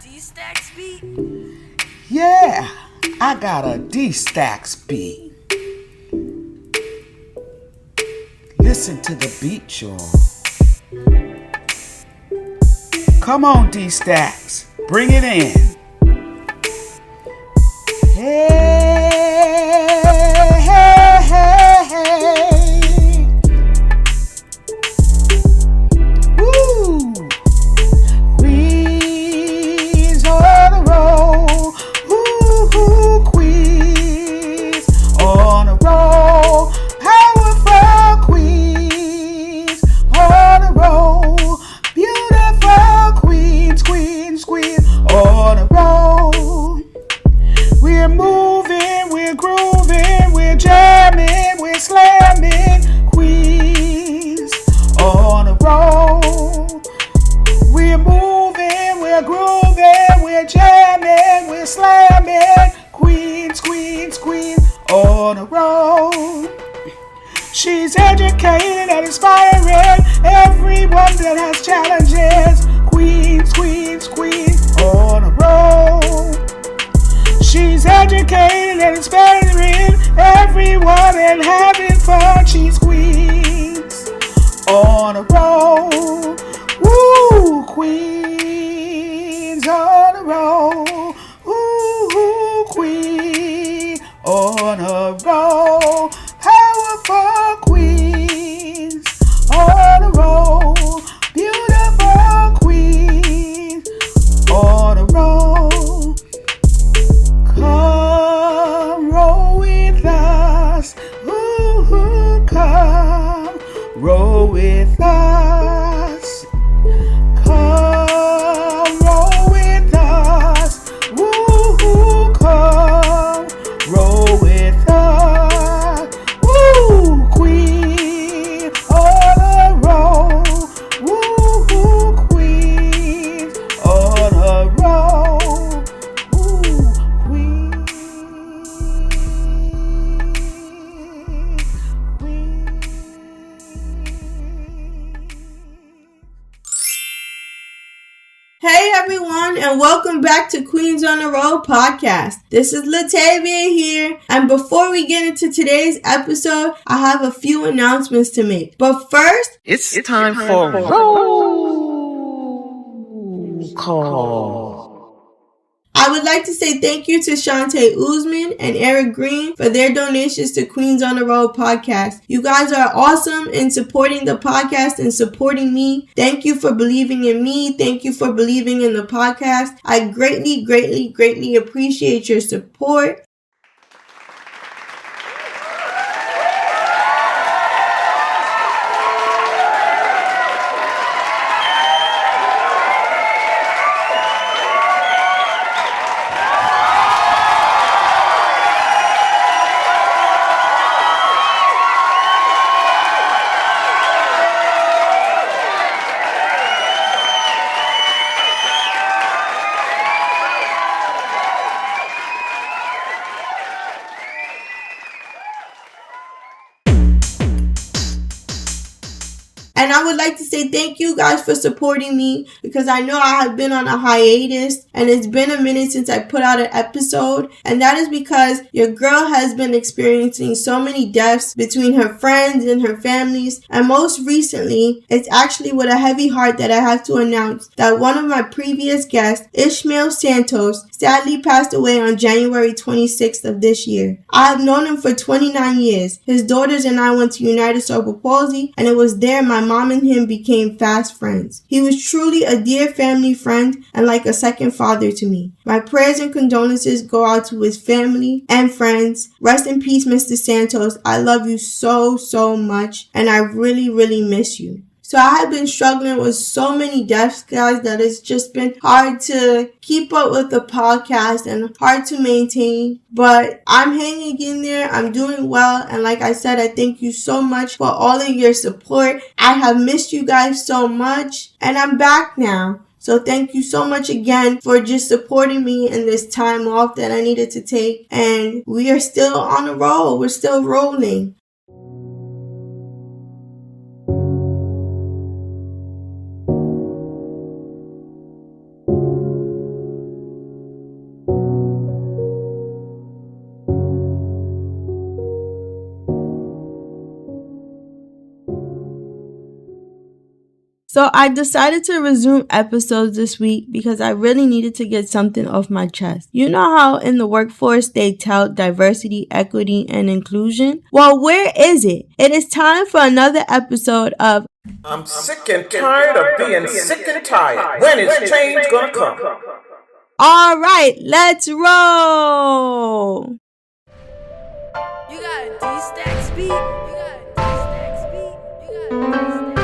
D-Stacks beat? Yeah, I got a D-Stacks beat. Listen to the beat, y'all. Come on, D-Stacks, bring it in. Hey, hey, hey, hey. Woo! Queens on the roll. Ooh, queens on the roll. Powerful queens on the roll. Beautiful queens, queens, queens on the roll. We're moving, we're grooving, we're jamming, we're slamming. Queens on the roll. We're moving, we're grooving, we're jamming, we're slamming. Queens, queens, queens on the roll. She's educated and inspiring everyone that has challenges. Queens, queens, queens on the roll. She's educated and inspiring everyone and having fun. She's queens on a roll. Woo, queens on a roll. Ooh, queen on a roll. Powerful queens on a roll. Beautiful queens on a roll. Come roll with us. Ooh, come roll with us. Come roll with us. Ooh, come roll with us. Ooh, queen on a roll. Ooh, queen on a roll. Ooh, queen. Hey everyone, and welcome back to Queens on the Road podcast. This is Latavia here, and before we get into today's episode, I have a few announcements to make. But first, It's time for roll call. I would like to say thank you to Shantae Usman and Eric Green for their donations to Queens on the Road podcast. You guys are awesome in supporting the podcast and supporting me. Thank you for believing in me. Thank you for believing in the podcast. I greatly, greatly, greatly appreciate your support. And I would like to say thank you guys for supporting me because I know I have been on a hiatus and it's been a minute since I put out an episode. And that is because your girl has been experiencing so many deaths between her friends and her families. And most recently, it's actually with a heavy heart that I have to announce that one of my previous guests, Ishmael Santos, sadly passed away on January 26th of this year. I have known him for 29 years. His daughters and I went to United Cerebral Palsy, and it was there my mom and him became fast friends. He was truly a dear family friend and like a second father to me. My prayers and condolences go out to his family and friends. Rest in peace, Mr. Santos. I love you so, so much, and I really, really miss you. So I have been struggling with so many deaths, guys, that it's just been hard to keep up with the podcast and hard to maintain. But I'm hanging in there. I'm doing well. And like I said, I thank you so much for all of your support. I have missed you guys so much. And I'm back now. So thank you so much again for just supporting me in this time off that I needed to take. And we are still on the roll. We're still rolling. So I decided to resume episodes this week because I really needed to get something off my chest. You know how in the workforce they tout diversity, equity, and inclusion? Well, where is it? It is time for another episode of I'm sick and tired of being sick and tired. When is change gonna come? All right, let's roll. You got a D-Stacks beat? You got a D-Stacks beat? You got a D-Stacks beat?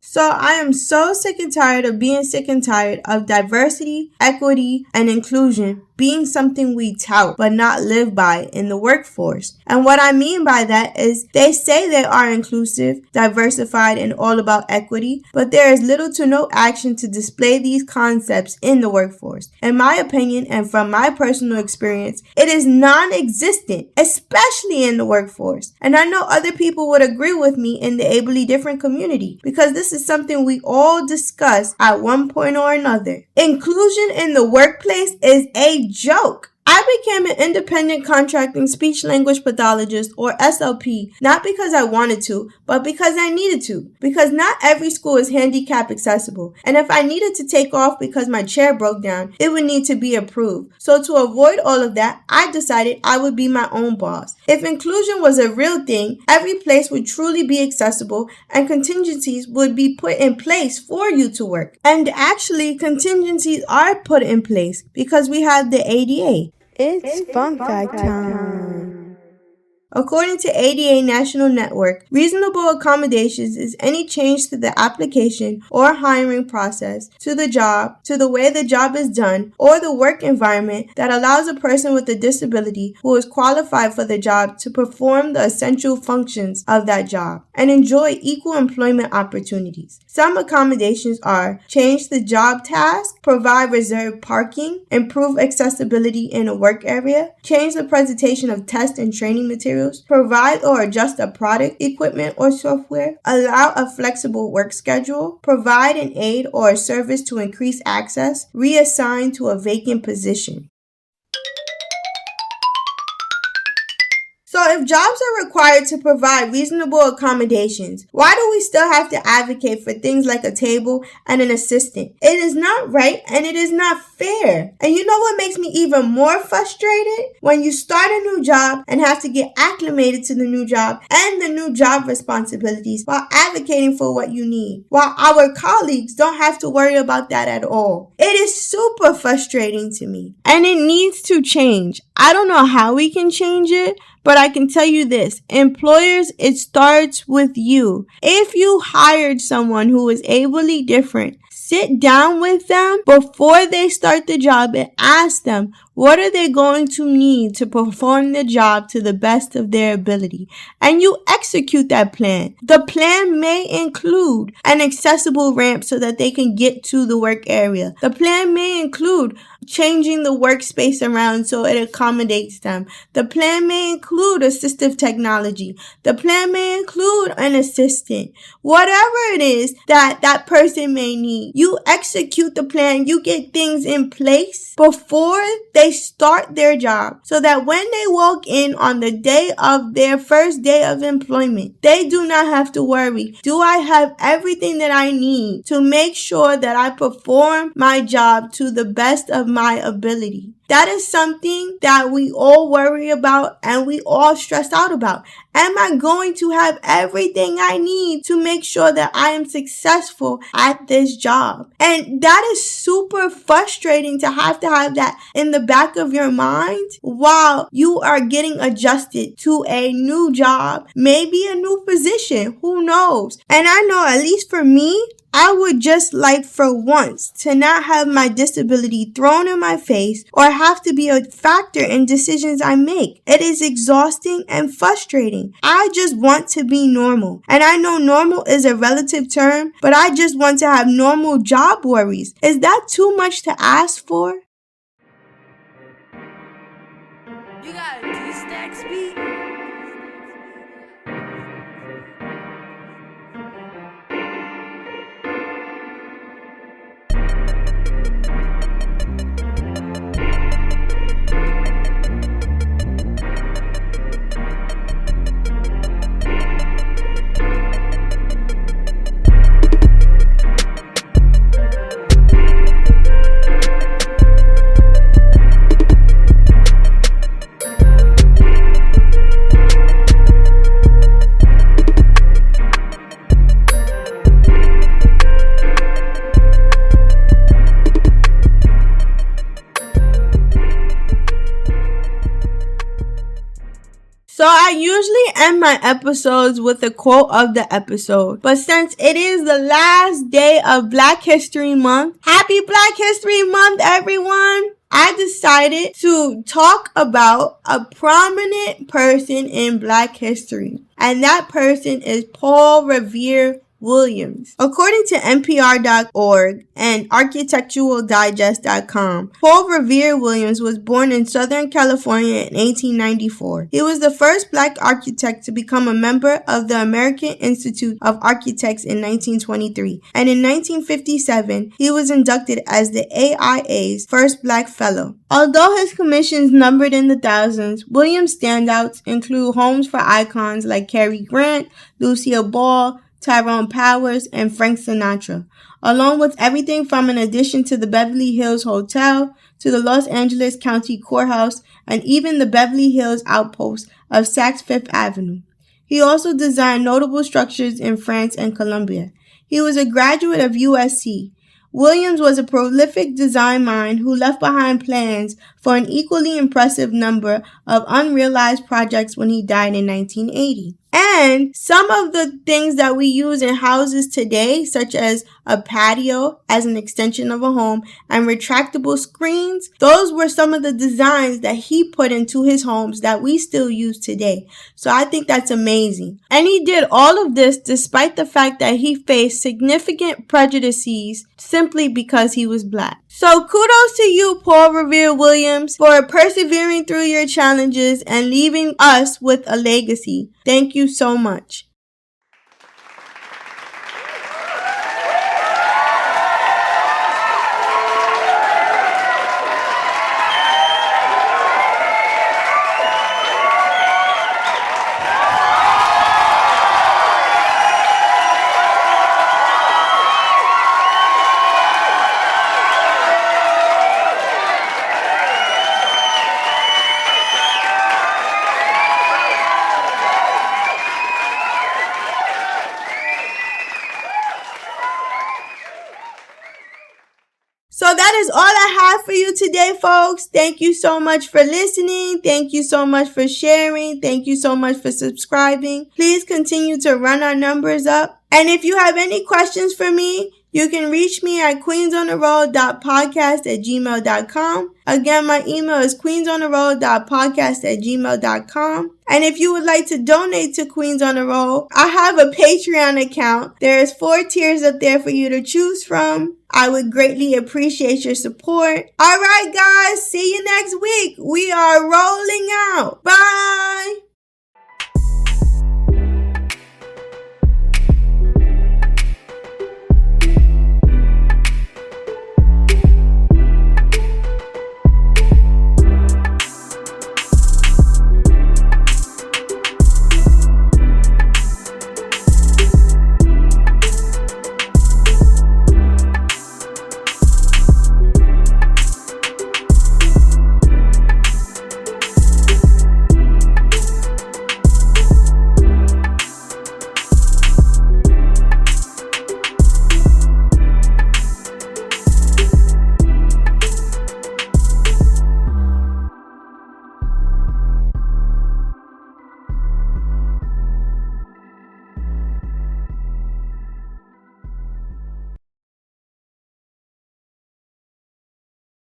So I am so sick and tired of being sick and tired of diversity, equity, and inclusion being something we tout but not live by in the workforce. And what I mean by that is they say they are inclusive, diversified, and all about equity, but there is little to no action to display these concepts in the workforce. In my opinion, and from my personal experience, it is non-existent, especially in the workforce. And I know other people would agree with me in the ably different community because this is something we all discuss at one point or another. Inclusion in the workplace is a joke. I became an independent contracting speech language pathologist or SLP not because I wanted to, but because I needed to. Because not every school is handicap accessible. And if I needed to take off because my chair broke down, it would need to be approved. So to avoid all of that, I decided I would be my own boss. If inclusion was a real thing, every place would truly be accessible and contingencies would be put in place for you to work. And actually, contingencies are put in place because we have the ADA. It's fun fact time. According to ADA National Network, reasonable accommodations is any change to the application or hiring process, to the job, to the way the job is done, or the work environment that allows a person with a disability who is qualified for the job to perform the essential functions of that job and enjoy equal employment opportunities. Some accommodations are change the job task, provide reserved parking, improve accessibility in a work area, change the presentation of test and training materials, provide or adjust a product, equipment, or software, allow a flexible work schedule, provide an aid or a service to increase access, reassign to a vacant position. So if jobs are required to provide reasonable accommodations, why do we still have to advocate for things like a table and an assistant? It is not right and it is not fair. And you know what makes me even more frustrated? When you start a new job and have to get acclimated to the new job and the new job responsibilities while advocating for what you need, while our colleagues don't have to worry about that at all. It is super frustrating to me. And it needs to change. I don't know how we can change it, but I can tell you this, employers, it starts with you. If you hired someone who is ably different, sit down with them before they start the job and ask them, what are they going to need to perform the job to the best of their ability? And you execute that plan. The plan may include an accessible ramp so that they can get to the work area. The plan may include changing the workspace around so it accommodates them. The plan may include assistive technology. The plan may include an assistant. Whatever it is that person may need, you execute the plan. You get things in place before they start their job so that when they walk in on the day of their first day of employment, they do not have to worry. Do I have everything that I need to make sure that I perform my job to the best of my ability? That is something that we all worry about and we all stress out about. Am I going to have everything I need to make sure that I am successful at this job? And that is super frustrating to have that in the back of your mind while you are getting adjusted to a new job, maybe a new position, who knows? And I know, at least for me, I would just like for once to not have my disability thrown in my face or have to be a factor in decisions I make. It is exhausting and frustrating. I just want to be normal. And I know normal is a relative term, but I just want to have normal job worries. Is that too much to ask for? You got a D-Stacks beat? So I usually end my episodes with a quote of the episode. But since it is the last day of Black History Month, happy Black History Month, everyone! I decided to talk about a prominent person in Black history. And that person is Paul Revere Williams. According to NPR.org and ArchitecturalDigest.com, Paul Revere Williams was born in Southern California in 1894. He was the first Black architect to become a member of the American Institute of Architects in 1923, and in 1957, he was inducted as the AIA's first Black Fellow. Although his commissions numbered in the thousands, Williams' standouts include homes for icons like Cary Grant, Lucille Ball, Tyrone Powers, and Frank Sinatra, along with everything from an addition to the Beverly Hills Hotel to the Los Angeles County Courthouse and even the Beverly Hills outpost of Saks Fifth Avenue. He also designed notable structures in France and Colombia. He was a graduate of USC. Williams was a prolific design mind who left behind plans for an equally impressive number of unrealized projects when he died in 1980. And some of the things that we use in houses today, such as a patio as an extension of a home and retractable screens, those were some of the designs that he put into his homes that we still use today. So I think that's amazing. And he did all of this despite the fact that he faced significant prejudices simply because he was Black. So kudos to you, Paul Revere Williams, for persevering through your challenges and leaving us with a legacy. Thank you so much. So that is all I have for you today, folks. Thank you so much for listening. Thank you so much for sharing. Thank you so much for subscribing. Please continue to run our numbers up. And if you have any questions for me, you can reach me at queensontheroad.podcast@gmail.com. Again, my email is queensontheroad.podcast@gmail.com. And if you would like to donate to Queens on the Road, I have a Patreon account. There's 4 tiers up there for you to choose from. I would greatly appreciate your support. All right, guys. See you next week. We are rolling.